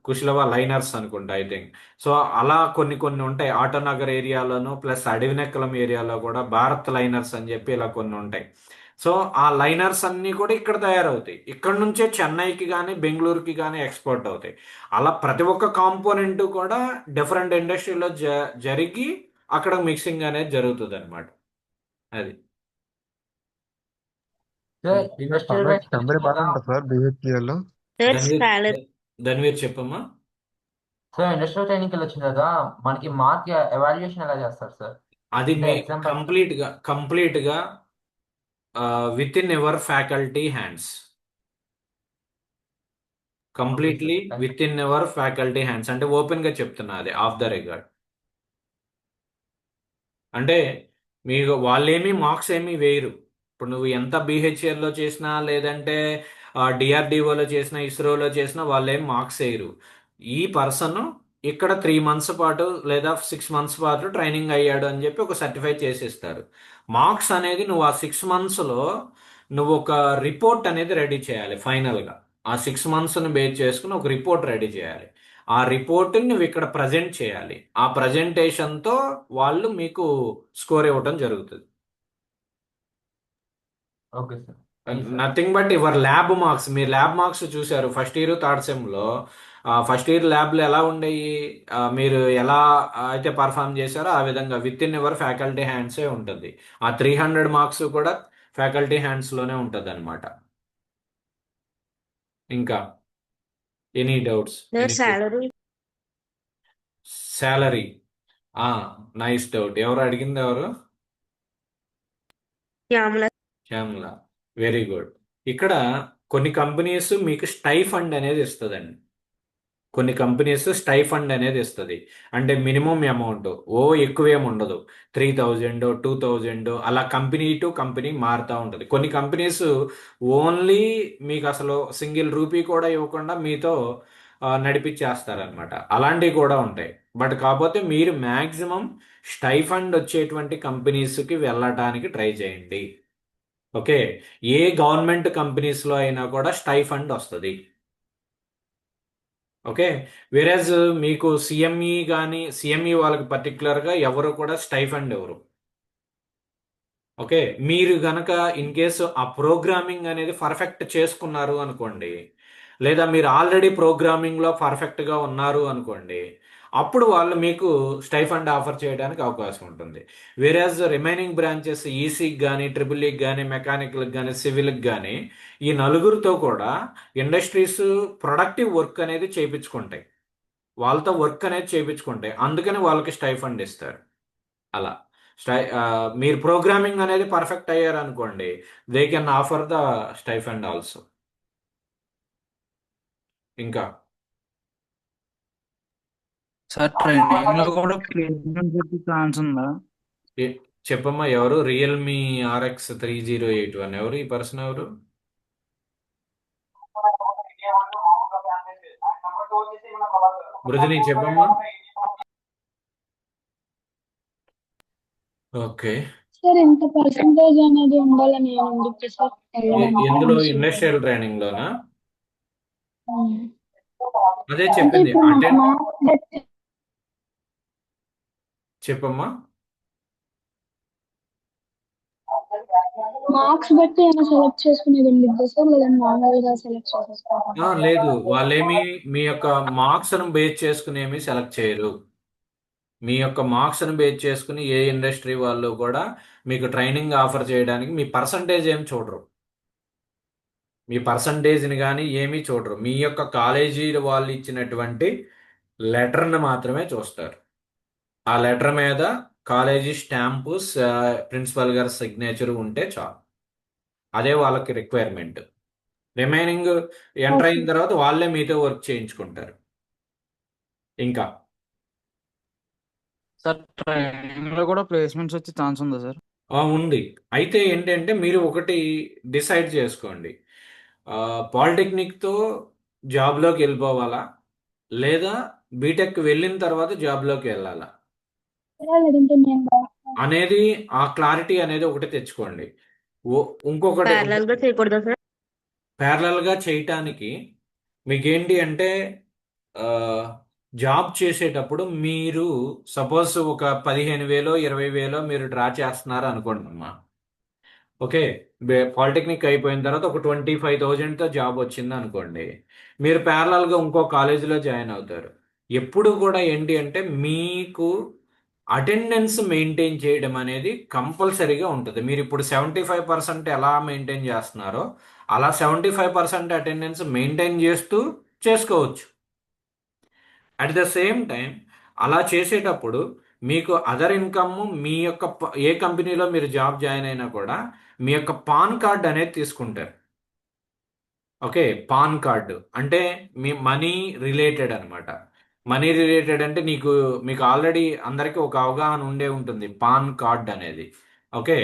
కుశలవ లైనర్స్ అనుకుంటా ఐ థింక్. సో అలా కొన్ని కొన్ని ఉంటాయి. ఆటోనగర్ ఏరియాలోను ప్లస్ అడవినెక్కలం ఏరియాలో కూడా భారత్ లైనర్స్ అని చెప్పి ఇలా కొన్ని ఉంటాయి. సో ఆ లైనర్స్ అన్నీ కూడా ఇక్కడ తయారవుతాయి. ఇక్కడ నుంచే చెన్నైకి కానీ బెంగళూరుకి కానీ ఎక్స్పోర్ట్ అవుతాయి. అలా ప్రతి ఒక్క కాంపోనెంట్ కూడా డిఫరెంట్ ఇండస్ట్రీలో జరిగి అక్కడ మిక్సింగ్ అనేది జరుగుతుంది అనమాట. అది సార్ ఇండస్ట్రియల్ కంపెనీ బాగా ఉంటుంది సార్ బిహెచ్ఈఎల్ లో. సార్ ధన్వీర్ సాలరీ ధన్వీర్ చెప్పమ్మా. సార్ ఇండస్ట్రియల్ ట్రైనింగ్ వచ్చిన కదా, మనకి మార్క్ ఎవాల్యుయేషన్ ఎలా చేస్తారు సార్? అది అంటే మీ ఎగ్జామ్ కంప్లీట్గా with in ever faculty hands. Completely with in ever faculty hands అంటే ఓపెన్గా చెప్తున్నా, అది ఆఫ్ ద రికార్డ్. అంటే మీకు వాళ్ళేమీ మార్క్స్ ఏమీ వేయరు. ఇప్పుడు నువ్వు ఎంత బిహెచ్ఎల్లో చేసినా లేదంటే డిఆర్డిఓలో చేసినా ఇస్రోలో చేసినా వాళ్ళేం మార్క్స్ వేయరు. ఈ పర్సన్ ఇక్కడ 3 months పాటు లేదా 6 months పాటు ట్రైనింగ్ అయ్యాడు అని చెప్పి ఒక సర్టిఫై చేసిస్తారు. మార్క్స్ అనేది నువ్వు ఆ 6 monthsలో నువ్వు ఒక రిపోర్ట్ అనేది రెడీ చేయాలి. ఫైనల్గా ఆ 6 monthsని బేస్ చేసుకుని ఒక రిపోర్ట్ రెడీ చేయాలి. ఆ రిపోర్ట్ని నువ్వు ఇక్కడ ప్రజెంట్ చేయాలి. ఆ ప్రజెంటేషన్తో వాళ్ళు మీకు స్కోర్ ఇవ్వటం జరుగుతుంది. Okay sir. Nothing but your lab marks. మీ ల్యాబ్ మార్క్స్ చూశారు ఫస్ట్ ఇయర్ థర్డ్ సెమ్లో. ఫస్ట్ ఇయర్ ల్యాబ్లు ఎలా ఉండేవి, మీరు ఎలా అయితే పర్ఫామ్ చేశారో ఆ విధంగా విత్ ఇన్ యువర్ ఫ్యాకల్టీ హ్యాండ్సే ఉంటుంది. ఆ 300 marks కూడా ఫ్యాకల్టీ హ్యాండ్స్లోనే ఉంటుంది అనమాట. ఇంకా any doubts? Sir salary salary nice doubt. ఎవరు అడిగింది? ఎవరు? శ్యామల. Shyamala, very good. ఇక్కడ కొన్ని కంపెనీస్ మీకు స్టైఫండ్ అనేది ఇస్తుందండి. కొన్ని కంపెనీస్ స్టైఫండ్ అనేది ఇస్తుంది. అంటే మినిమం అమౌంట్ ఎక్కువేం ఉండదు. 3000 2000 అలా కంపెనీ టు కంపెనీ మారుతూ ఉంటుంది. కొన్ని కంపెనీస్ ఓన్లీ మీకు అసలు సింగిల్ రూపీ కూడా ఇవ్వకుండా మీతో నడిపించేస్తారనమాట. అలాంటివి కూడా ఉంటాయి. బట్ కాకపోతే మీరు మ్యాక్సిమం స్టైఫండ్ వచ్చేటువంటి కంపెనీస్కి వెళ్ళటానికి ట్రై చేయండి. ఓకే, ఏ గవర్నమెంట్ కంపెనీస్లో అయినా కూడా స్టైఫండ్ వస్తుంది. ఓకే. వేరేజ్ మీకు సిఎంఈ కానీ సిఎంఈ వాళ్ళకి పర్టికులర్గా ఎవరు కూడా స్టైఫండ్ ఎవరు. ఓకే. మీరు గనక ఇన్ కేసు ఆ ప్రోగ్రామింగ్ అనేది పర్ఫెక్ట్ చేసుకున్నారు అనుకోండి, లేదా మీరు ఆల్రెడీ ప్రోగ్రామింగ్లో పర్ఫెక్ట్గా ఉన్నారు అనుకోండి, అప్పుడు వాళ్ళు మీకు స్టైఫండ్ ఆఫర్ చేయడానికి అవకాశం ఉంటుంది. వేరేజ్ రిమైనింగ్ బ్రాంచెస్ ఈసీకి కానీ ట్రిపుల్ఈకి కానీ మెకానికల్కి కానీ సివిల్కి కానీ ఈ నలుగురితో కూడా ఇండస్ట్రీస్ ప్రొడక్టివ్ వర్క్ అనేది చేయించుకుంటాయి, వాళ్ళతో వర్క్ అనేది చేయించుకుంటాయి, అందుకని వాళ్ళకి స్టైఫండ్ ఇస్తారు. అలా మీరు ప్రోగ్రామింగ్ అనేది పర్ఫెక్ట్ అయ్యారు అనుకోండి, they can offer the stipend also. ఇంకా సార్ ట్రైనింగ్ లో కూడా ప్లేస్మెంట్ వచ్చే ఛాన్స్ ఉందా? చెప్పమ్మా, ఎవరు రియల్మీ ఆర్ఎక్స్ 3081 ఎవరు ఈ పర్సన్ ఎవరు? మృదుని చెప్పమ్మా. ఓకే. సార్ ఇంత పర్సంటేజ్ అనేది ఉండాలని ఏముంది సార్ ఎందులో ఇండస్ట్రియల్ ట్రైనింగ్ లోనా? అదే అంటే చెప్పింది ఇప్పుడు అటెండ్. మార్క్స్ బట్టి చెప్పమ్మా. మార్క్స్ బట్టి ఏమైనా సెలెక్ట్ చేసుకునేది ఉంది సార్, లేదా మామూలుగా సెలెక్ట్ చేసేసుకోవాలి? లేదు, వాళ్ళేమి మీ యొక్క మార్క్స్ ను బేస్ చేసుకుని ఏమి సెలెక్ట్ చేయరు. మీ యొక్క మార్క్స్ ను బేస్ చేసుకుని ఏ ఇండస్ట్రీ వాళ్ళు కూడా మీకు ట్రైనింగ్ ఆఫర్ చేయడానికి మీ పర్సంటేజ్ ఏమి చూడరు. మీ పర్సంటేజ్ని కానీ ఏమీ చూడరు. మీ యొక్క కాలేజీ వాళ్ళు ఇచ్చినటువంటి లెటర్ని మాత్రమే చూస్తారు. ఆ లెటర్ మీద కాలేజీ స్టాంపు, ప్రిన్సిపల్ గారి సిగ్నేచర్ ఉంటే చాలు. అదే వాళ్ళకి రిక్వైర్మెంట్. రిమైనింగ్ ఎంటర్ అయిన తర్వాత వాళ్ళే మీతో వర్క్ చేయించుకుంటారు. ఇంకా సార్ ట్రైనింగ్ లో కూడా ప్లేస్మెంట్స్ వచ్చే ఛాన్స్ ఉందా సార్? ఉంది. అయితే ఏంటంటే మీరు ఒకటి డిసైడ్ చేసుకోండి, పాలిటెక్నిక్తో జాబ్లోకి వెళ్ళిపోవాలా, లేదా బీటెక్ వెళ్ళిన తర్వాత జాబ్లోకి వెళ్ళాలా లేదంటే నేను అనేది ఆ క్లారిటీ అనేది ఒకటి తెచ్చుకోండి. ఇంకొకటి ప్యారలల్ గా చేయకూడదా సార్? ప్యారలల్గా చేయటానికి మీకేంటి అంటే జాబ్ చేసేటప్పుడు మీరు సపోజ్ ఒక 15,000 20,000 మీరు డ్రా చేస్తున్నారు అనుకోండి అమ్మా. ఓకే. పాలిటెక్నిక్ అయిపోయిన తర్వాత ఒక 25,000తో జాబ్ వచ్చింది అనుకోండి, మీరు ప్యారలల్గా ఇంకో కాలేజీలో జాయిన్ అవుతారు. ఎప్పుడు కూడా ఏంటి అంటే మీకు అటెండెన్స్ మెయింటైన్ చేయడం అనేది కంపల్సరీగా ఉంటుంది. మీరు ఇప్పుడు 75% ఎలా మెయింటైన్ చేస్తున్నారో అలా 75% అటెండెన్స్ మెయింటైన్ చేస్తూ చేసుకోవచ్చు. అట్ ద సేమ్ టైం అలా చేసేటప్పుడు మీకు అదర్ ఇన్కమ్, మీ యొక్క ఏ కంపెనీలో మీరు జాబ్ జాయిన్ అయినా కూడా మీ యొక్క పాన్ కార్డ్ అనేది తీసుకుంటారు. ఓకే. పాన్ కార్డు అంటే మీ మనీ రిలేటెడ్ అనమాట. మనీ రిలేటెడ్ అంటే మీకు ఆల్రెడీ అందరికీ ఒక అవగాహన ఉండే ఉంటుంది పాన్ కార్డ్ అనేది. ఓకే.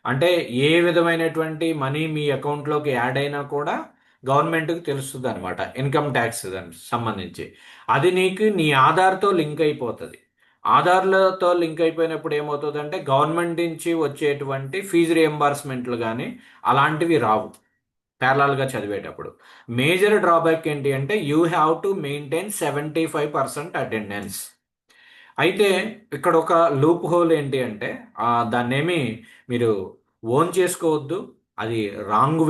అంటే ఏ విధమైనటువంటి మనీ మీ అకౌంట్లోకి యాడ్ అయినా కూడా గవర్నమెంట్కి తెలుస్తుంది అనమాట, ఇన్కమ్ ట్యాక్స్ దానికి సంబంధించి. అది నీ ఆధార్తో లింక్ అయిపోతుంది. ఆధార్లతో లింక్ అయిపోయినప్పుడు ఏమవుతుందంటే గవర్నమెంట్ నుంచి వచ్చేటువంటి ఫీజు రియంబర్స్మెంట్లు కానీ అలాంటివి రావు ప్యారలల్గా చదివేటప్పుడు. మేజర్ డ్రాబ్యాక్ ఏంటి అంటే you have to maintain 75% attendance. అయితే ఇక్కడ ఒక లూప్ హోల్ ఏంటి అంటే దాన్నేమి మీరు ఓన్ చేసుకోవద్దు, అది రాంగ్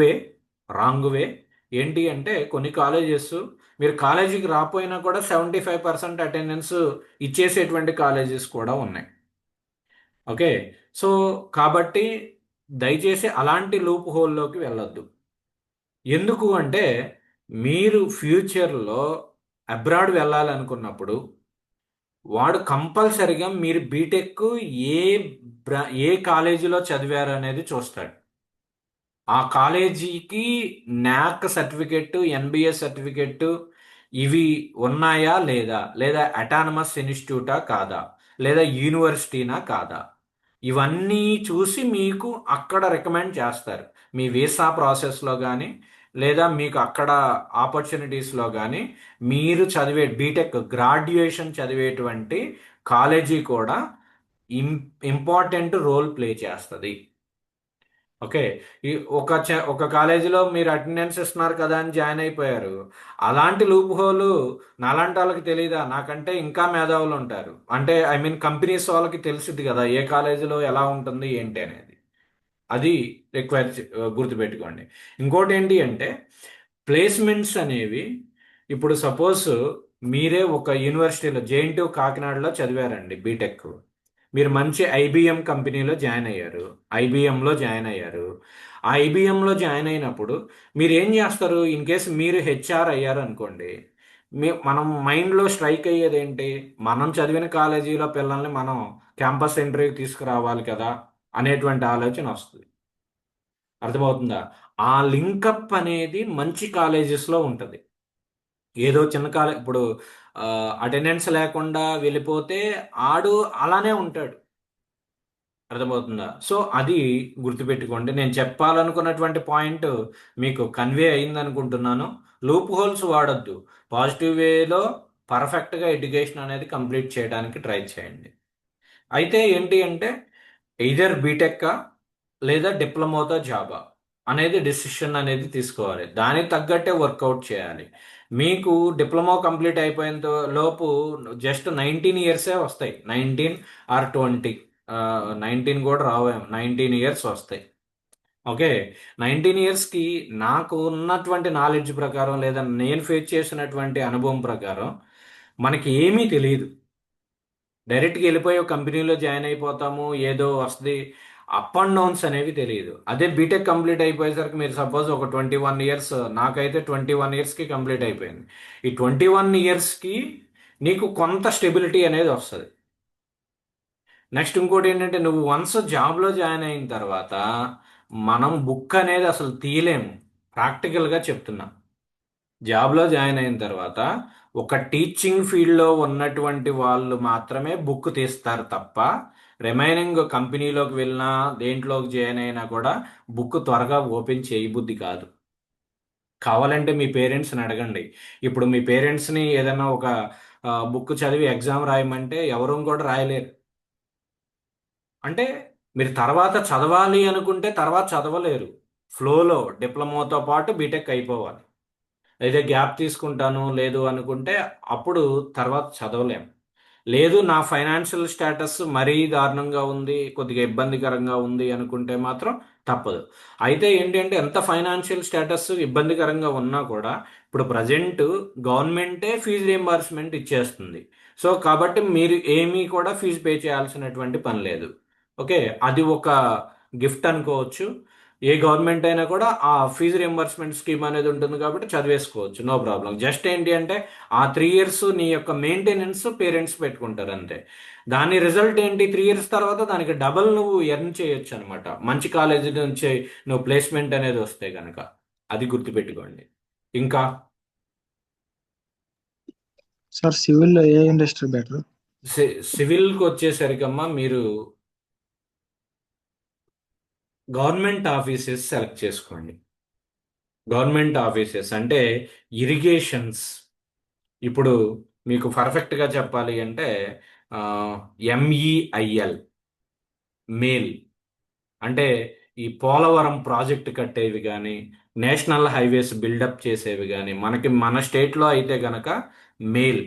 వే. ఏంటి అంటే కొన్ని కాలేజెస్ మీరు కాలేజీకి రాపోయినా కూడా 75% అటెండెన్స్ ఇచ్చేసేటువంటి కాలేజెస్ కూడా ఉన్నాయి. ఓకే. సో కాబట్టి దయచేసి అలాంటి లూప్ హోల్లోకి వెళ్ళొద్దు. ఎందుకు అంటే మీరు ఫ్యూచర్లో అబ్రాడ్ వెళ్ళాలనుకున్నప్పుడు వాడు కంపల్సరిగా మీరు బీటెక్ ఏ కాలేజీలో చదివారు అనేది చూస్తాడు. ఆ కాలేజీకి నాక్ సర్టిఫికెట్, ఎన్బిఎస్ సర్టిఫికెట్ ఇవి ఉన్నాయా లేదా అటానమస్ ఇన్స్టిట్యూటా కాదా, లేదా యూనివర్సిటీనా కాదా, ఇవన్నీ చూసి మీకు అక్కడ రికమెండ్ చేస్తారు. మీ వీసా ప్రాసెస్లో కానీ లేదా మీకు అక్కడ ఆపర్చునిటీస్లో కానీ మీరు చదివే బీటెక్ గ్రాడ్యుయేషన్ చదివేటువంటి కాలేజీ కూడా ఇంపార్టెంట్ రోల్ ప్లే చేస్తుంది. ఓకే. ఈ ఒక కాలేజీలో మీరు అటెండెన్స్ ఇస్తున్నారు కదా అని జాయిన్ అయిపోయారు. అలాంటి లూప్ హోల్ నాలాంటి వాళ్ళకి తెలియదా? నాకంటే ఇంకా మేధావులు ఉంటారు. అంటే ఐ మీన్ కంపెనీస్ వాళ్ళకి తెలిసిద్ది కదా ఏ కాలేజీలో ఎలా ఉంటుంది ఏంటి అనేది. అది రిక్వైర్ గుర్తుపెట్టుకోండి. ఇంకోటి ఏంటి అంటే ప్లేస్మెంట్స్ అనేవి ఇప్పుడు సపోజ్ మీరే ఒక యూనివర్సిటీలో జేఎన్టీయూ కాకినాడలో చదివారండి బీటెక్. మీరు మంచి ఐబిఎం కంపెనీలో జాయిన్ అయ్యారు. ఐబిఎంలో జాయిన్ అయ్యారు. ఆ ఐబిఎంలో జాయిన్ అయినప్పుడు మీరు ఏం చేస్తారు? ఇన్ కేసు మీరు హెచ్ఆర్ అయ్యారు అనుకోండి. మనం మైండ్లో స్ట్రైక్ అయ్యేది ఏంటి? మనం చదివిన కాలేజీలో పిల్లల్ని మనం క్యాంపస్ ఇంటర్వ్యూకి తీసుకురావాలి కదా అనేటువంటి ఆలోచన వస్తుంది. అర్థమవుతుందా? ఆ లింకప్ అనేది మంచి కాలేజెస్లో ఉంటుంది. ఏదో చిన్న కాలేజ్ ఇప్పుడు అటెండెన్స్ లేకుండా వెళ్ళిపోతే ఆడు అలానే ఉంటాడు. అర్థమవుతుందా? సో అది గుర్తుపెట్టుకోండి. నేను చెప్పాలనుకున్నటువంటి పాయింట్ మీకు కన్వే అయింది అనుకుంటున్నాను. లూప్ హోల్స్ వాడొద్దు. పాజిటివ్ వేలో పర్ఫెక్ట్గా ఎడ్యుకేషన్ అనేది కంప్లీట్ చేయడానికి ట్రై చేయండి. అయితే ఏంటి అంటే ఎయిదర్ బీటెక్కా లేదా డిప్లొమాతో జాబా అనేది డిసిషన్ అనేది తీసుకోవాలి. దానికి తగ్గట్టే వర్కౌట్ చేయాలి. మీకు డిప్లొమా కంప్లీట్ అయిపోయేంత లోపు జస్ట్ 19 ఇయర్సే వస్తాయి. 19 ఆర్ 20, 19 కూడా రావేమో, 19 ఇయర్స్ వస్తాయి. ఓకే. 19 ఇయర్స్కి నాకు ఉన్నటువంటి నాలెడ్జ్ ప్రకారం లేదా నేను ఫేస్ చేసినటువంటి అనుభవం ప్రకారం మనకి ఏమీ తెలియదు. డైరెక్ట్గా వెళ్ళిపోయి ఒక కంపెనీలో జాయిన్ అయిపోతాము, ఏదో వస్తుంది. అప్ అండ్ డౌన్స్ అనేవి తెలియదు. అదే బీటెక్ కంప్లీట్ అయిపోయేసరికి మీరు సపోజ్ ఒక 21 ఇయర్స్, నాకైతే 21 ఇయర్స్కి కంప్లీట్ అయిపోయింది. ఈ 21 ఇయర్స్కి నీకు కొంత స్టెబిలిటీ అనేది వస్తుంది. నెక్స్ట్ ఇంకోటి ఏంటంటే నువ్వు వన్స్ జాబ్లో జాయిన్ అయిన తర్వాత మనం బుక్ అనేది అసలు తీయలేము. ప్రాక్టికల్గా చెప్తున్నా. జాబ్లో జాయిన్ అయిన తర్వాత ఒక టీచింగ్ ఫీల్డ్లో ఉన్నటువంటి వాళ్ళు మాత్రమే బుక్ తీస్తారు తప్ప రిమైనింగ్ కంపెనీలోకి వెళ్ళినా దేంట్లోకి జాయిన్ అయినా కూడా బుక్ త్వరగా ఓపెన్ చేయబుద్ధి కాదు. కావాలంటే మీ పేరెంట్స్ని అడగండి. ఇప్పుడు మీ పేరెంట్స్ని ఏదైనా ఒక బుక్ చదివి ఎగ్జామ్ రాయమంటే ఎవరూ కూడా రాయలేరు. అంటే మీరు తర్వాత చదవాలి అనుకుంటే తర్వాత చదవలేరు. ఫ్లోలో డిప్లొమాతో పాటు బీటెక్ అయిపోవాలి. అయితే గ్యాప్ తీసుకుంటాను లేదు అనుకుంటే అప్పుడు తర్వాత చదవలేం. లేదు నా ఫైనాన్షియల్ స్టేటస్ మరీ దారుణంగా ఉంది, కొద్దిగా ఇబ్బందికరంగా ఉంది అనుకుంటే మాత్రం తప్పదు. అయితే ఏంటంటే ఎంత ఫైనాన్షియల్ స్టేటస్ ఇబ్బందికరంగా ఉన్నా కూడా ఇప్పుడు ప్రజెంట్ గవర్నమెంటే ఫీజు రియంబర్స్మెంట్ ఇచ్చేస్తుంది. సో కాబట్టి మీరు ఏమీ కూడా ఫీజు పే చేయాల్సినటువంటి పని లేదు. ఓకే. అది ఒక గిఫ్ట్ అనుకోవచ్చు. ఏ గవర్నమెంట్ అయినా కూడా ఆ ఫీజు రియంబర్స్మెంట్ స్కీమ్ అనేది ఉంటుంది కాబట్టి చదివేసుకోవచ్చు, నో ప్రాబ్లం. జస్ట్ ఏంటి అంటే ఆ 3 ఇయర్స్ నీ యొక్క మెయింటెనెన్స్ పేరెంట్స్ పెట్టుకుంటారు అంతే. దాని రిజల్ట్ ఏంటి? 3 ఇయర్స్ తర్వాత దానికి డబల్ నువ్వు ఎర్న్ చేయొచ్చు అనమాట. మంచి కాలేజీ నుంచి నువ్వు ప్లేస్మెంట్ అనేది వస్తే కనుక. అది గుర్తుపెట్టుకోండి. ఇంకా సార్ సివిల్ ఏ ఇండస్ట్రీ బెటర్? సివిల్కి వచ్చేసరికమ్మా మీరు గవర్నమెంట్ ఆఫీసెస్ సెలెక్ట్ చేసుకోండి. గవర్నమెంట్ ఆఫీసెస్ అంటే ఇరిగేషన్స్. ఇప్పుడు మీకు పర్ఫెక్ట్గా చెప్పాలి అంటే ఎంఈఐఎల్ మేల్ అంటే ఈ పోలవరం ప్రాజెక్ట్ కట్టేవి కానీ నేషనల్ హైవేస్ బిల్డప్ చేసేవి కానీ మనకి మన స్టేట్లో అయితే గనక మేల్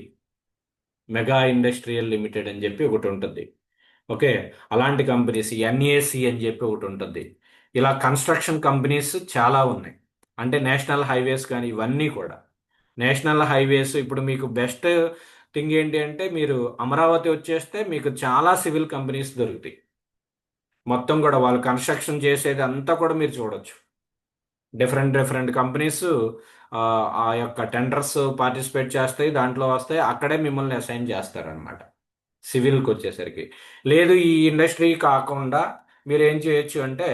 మెగా ఇండస్ట్రియల్ లిమిటెడ్ అని చెప్పి ఒకటి ఉంటుంది. ఓకే. అలాంటి కంపెనీస్ ఎన్ఏసి అని చెప్పి ఒకటి ఉంటుంది. ఇలా కన్స్ట్రక్షన్ కంపెనీస్ చాలా ఉన్నాయి. అంటే నేషనల్ హైవేస్ కానీ ఇవన్నీ కూడా. నేషనల్ హైవేస్ ఇప్పుడు మీకు బెస్ట్ థింగ్ ఏంటి అంటే మీరు అమరావతి వచ్చేస్తే మీకు చాలా సివిల్ కంపెనీస్ దొరుకుతాయి. మొత్తం కూడా వాళ్ళు కన్స్ట్రక్షన్ చేసేది అంతా కూడా మీరు చూడొచ్చు. డిఫరెంట్ డిఫరెంట్ కంపెనీస్ ఆ యొక్క టెండర్స్ పార్టిసిపేట్ చేస్తాయి, దాంట్లో వస్తాయి, అక్కడే మిమ్మల్ని అసైన్ చేస్తారనమాట సివిల్కి వచ్చేసరికి. లేదు ఈ ఇండస్ట్రీ కాకుండా మీరు ఏం చేయొచ్చు అంటే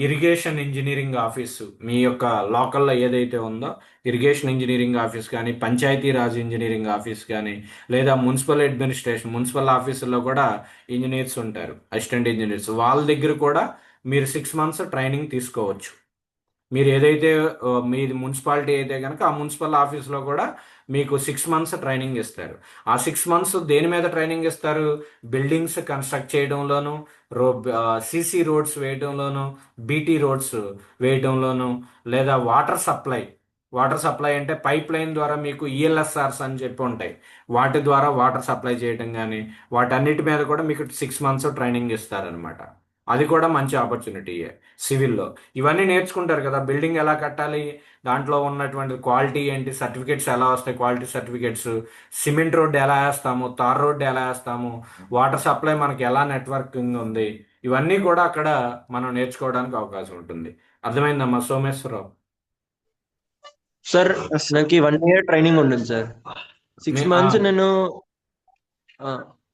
ఇరిగేషన్ ఇంజనీరింగ్ ఆఫీసు మీ యొక్క లోకల్లో ఏదైతే ఉందో ఇరిగేషన్ ఇంజనీరింగ్ ఆఫీస్ కానీ పంచాయతీరాజ్ ఇంజనీరింగ్ ఆఫీస్ కానీ లేదా మున్సిపల్ అడ్మినిస్ట్రేషన్ మున్సిపల్ ఆఫీసుల్లో కూడా ఇంజనీర్స్ ఉంటారు, అసిస్టెంట్ ఇంజనీర్స్. వాళ్ళ దగ్గర కూడా మీరు 6 months ట్రైనింగ్ తీసుకోవచ్చు. మీరు ఏదైతే మీది మున్సిపాలిటీ అయితే కనుక ఆ మున్సిపల్ ఆఫీస్లో కూడా మీకు 6 మంత్స్ ట్రైనింగ్ ఇస్తారు. ఆ 6 మంత్స్ దేని మీద ట్రైనింగ్ ఇస్తారు? బిల్డింగ్స్ కన్స్ట్రక్ట్ చేయడంలోను, సీసీ రోడ్స్ వేయడంలోను, బీటీ రోడ్స్ వేయడంలోను, లేదా వాటర్ సప్లై అంటే పైప్ లైన్ ద్వారా మీకు ఈఎల్ఎస్ఆర్స్ అని చెప్పి ఉంటాయి, వాటి ద్వారా వాటర్ సప్లై చేయడం కానీ వాటన్నిటి మీద కూడా మీకు 6 మంత్స్ ట్రైనింగ్ ఇస్తారనమాట. అది కూడా మంచి ఆపర్చునిటీయే సివిల్లో. ఇవన్నీ నేర్చుకుంటారు కదా, బిల్డింగ్ ఎలా కట్టాలి, దాంట్లో ఉన్నటువంటి క్వాలిటీ ఏంటి, సర్టిఫికేట్స్ ఎలా వస్తాయి, క్వాలిటీ సర్టిఫికేట్స్, సిమెంట్ రోడ్డు ఎలా వేస్తాము, తార్ రోడ్డు ఎలా వేస్తాము, వాటర్ సప్లై మనకి ఎలా నెట్వర్కింగ్ ఉంది, ఇవన్నీ కూడా అక్కడ మనం నేర్చుకోవడానికి అవకాశం ఉంటుంది. అర్థమైందమ్మా సోమేశ్వరరావు? సార్ నాకు 1 year ట్రైనింగ్ ఉంటుంది సార్. 6 months నేను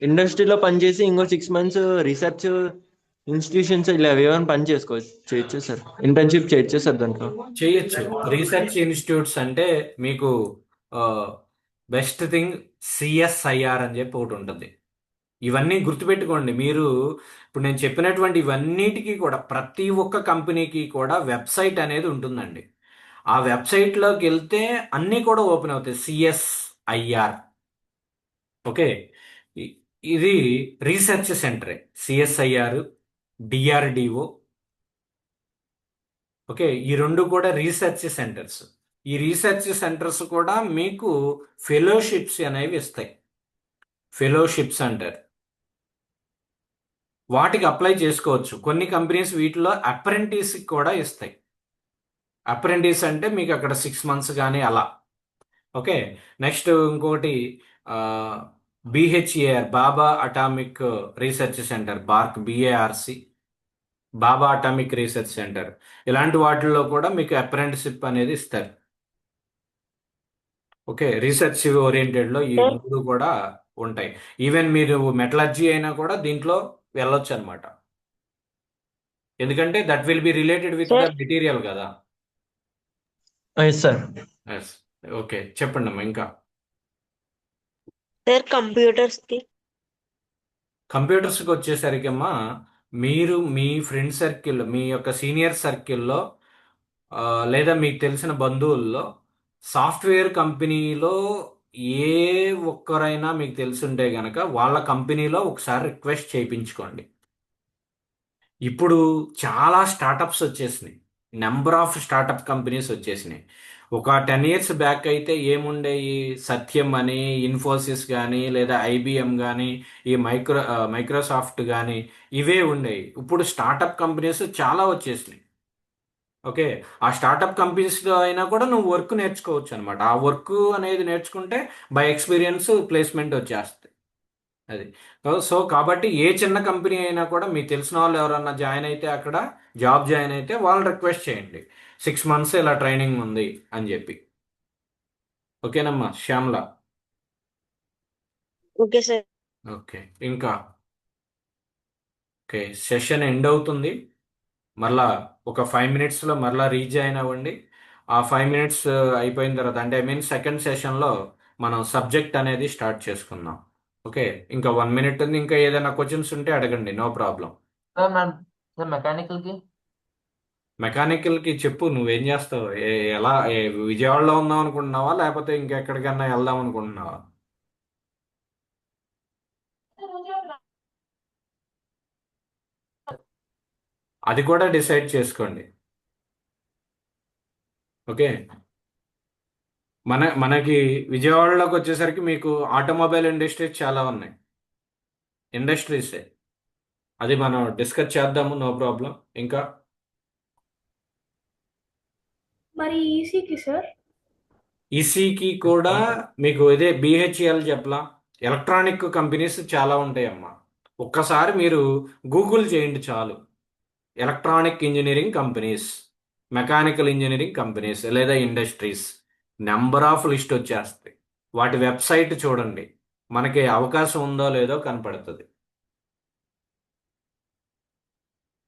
ఇండస్ట్రీలో పనిచేసి ఇంకో 6 months రీసెర్చ్ ఇన్స్టిట్యూషన్స్ ఇలా ఏమైనా పని చేయొచ్చు సార్, ఇంటర్న్షిప్ చేయొచ్చు సార్ దాంట్లో. చేయొచ్చు. రీసెర్చ్ ఇన్స్టిట్యూట్స్ అంటే మీకు బెస్ట్ థింగ్ సిఎస్ఐఆర్ అని చెప్పి ఒకటి ఉంటుంది. ఇవన్నీ గుర్తుపెట్టుకోండి. మీరు ఇప్పుడు నేను చెప్పినటువంటి ఇవన్నిటికీ కూడా ప్రతి ఒక్క కంపెనీకి కూడా వెబ్సైట్ అనేది ఉంటుందండి. ఆ వెబ్సైట్లోకి వెళ్తే అన్నీ కూడా ఓపెన్ అవుతాయి. సిఎస్ఐఆర్, ఓకే, ఇది రీసెర్చ్ సెంటరే. సిఎస్ఐఆర్, డిఆర్డిఓ, ఓకే, ఈ రెండు కూడా రీసెర్చ్ సెంటర్స్. ఈ రీసెర్చ్ సెంటర్స్ కూడా మీకు ఫెలోషిప్స్ అనేవి ఇస్తాయి. ఫెలోషిప్స్ అంటారు. వాటికి అప్లై చేసుకోవచ్చు. కొన్ని కంపెనీస్ వీటిలో అప్రెంటిస్ కూడా ఇస్తాయి. అప్రెంటిస్ అంటే మీకు అక్కడ 6 months కానీ అలా. ఓకే, నెక్స్ట్ ఇంకోటి బిహెచ్ఏఆర్, బాబా అటామిక్ రీసెర్చ్ సెంటర్, BARC, బాబా అటామిక్ రీసెర్చ్ సెంటర్, ఇలాంటి వాటిల్లో కూడా మీకు అప్రెంటిషిప్ అనేది ఇస్తారు. ఓకే, రీసెర్చ్ ఓరియంటెడ్లో ఈ 3 కూడా ఉంటాయి. ఈవెన్ మీరు మెటలర్జీ అయినా కూడా దీంట్లో వెళ్ళొచ్చు అనమాట. ఎందుకంటే that will be related with the material కదా. Yes sir. ఎస్, ఓకే, చెప్పండి అమ్మా. ఇంకా సార్ కంప్యూటర్స్కి వచ్చేసరికి అమ్మా, మీరు మీ ఫ్రెండ్ సర్కిల్, మీ యొక్క సీనియర్ సర్కిల్లో లేదా మీకు తెలిసిన బంధువుల్లో సాఫ్ట్వేర్ కంపెనీలో ఏ ఒక్కరైనా మీకు తెలుసుంటే గనక వాళ్ళ కంపెనీలో ఒకసారి రిక్వెస్ట్ చేయించుకోండి. ఇప్పుడు చాలా స్టార్టప్స్ వచ్చేసినాయి, నెంబర్ ఆఫ్ స్టార్టప్ కంపెనీస్ వచ్చేసినాయి. ఒక 10 years బ్యాక్ అయితే ఏముండేవి? సత్యం అని, ఇన్ఫోసిస్ కానీ, లేదా IBM కానీ, ఈ మైక్రోసాఫ్ట్ కానీ, ఇవే ఉండేవి. ఇప్పుడు స్టార్టప్ కంపెనీస్ చాలా వచ్చేసినాయి. ఓకే, ఆ స్టార్టప్ కంపెనీస్లో అయినా కూడా నువ్వు వర్క్ నేర్చుకోవచ్చు అనమాట. ఆ వర్క్ అనేది నేర్చుకుంటే బై ఎక్స్పీరియన్స్ ప్లేస్మెంట్ వచ్చేస్తుంది. అది సో కాబట్టి ఏ చిన్న కంపెనీ అయినా కూడా మీకు తెలిసిన వాళ్ళు ఎవరన్నా జాయిన్ అయితే, అక్కడ జాయిన్ అయితే వాళ్ళు రిక్వెస్ట్ చేయండి 6 months ఇలా ట్రైనింగ్ ఉంది అని చెప్పి. ఓకేనమ్మా శ్యామ్ల? Okay sir. ఓకే, ఇంకా ఓకే, సెషన్ ఎండ్ అవుతుంది. మరలా ఒక 5 minutesలో మరలా రీజాయిన్ అవ్వండి. ఆ 5 minutes అయిపోయిన తర్వాత, అంటే సెకండ్ సెషన్లో మనం సబ్జెక్ట్ అనేది స్టార్ట్ చేసుకుందాం. ఓకే, ఇంకా 1 minute ఉంది. ఇంకా ఏదైనా క్వశ్చన్స్ ఉంటే అడగండి, నో ప్రాబ్లం. సార్ మెకానికల్కి చెప్పు, నువ్వేం చేస్తావు, ఎలా విజయవాడలో ఉందాం అనుకుంటున్నావా, లేకపోతే ఇంకెక్కడికన్నా వెళ్దాం అనుకుంటున్నావా? అది కూడా డిసైడ్ చేసుకోండి. ఓకే, మనకి విజయవాడలోకి వచ్చేసరికి మీకు ఆటోమొబైల్ ఇండస్ట్రీస్ చాలా ఉన్నాయి, ఇండస్ట్రీసే. అది మనం డిస్కస్ చేద్దాము, నో ప్రాబ్లం. ఇంకా మరి ఈసీకి సార్? ఈసీకి కూడా మీకు ఇదే BHEL చెప్పలా, ఎలక్ట్రానిక్ కంపెనీస్ చాలా ఉంటాయమ్మా. ఒక్కసారి మీరు గూగుల్ చేయండి చాలు, electronic engineering companies, mechanical engineering companies లేదా ఇండస్ట్రీస్, నెంబర్ ఆఫ్ లిస్ట్ వచ్చేస్తాయి. వాటి వెబ్సైట్ చూడండి, మనకి అవకాశం ఉందో లేదో కనపడుతుంది.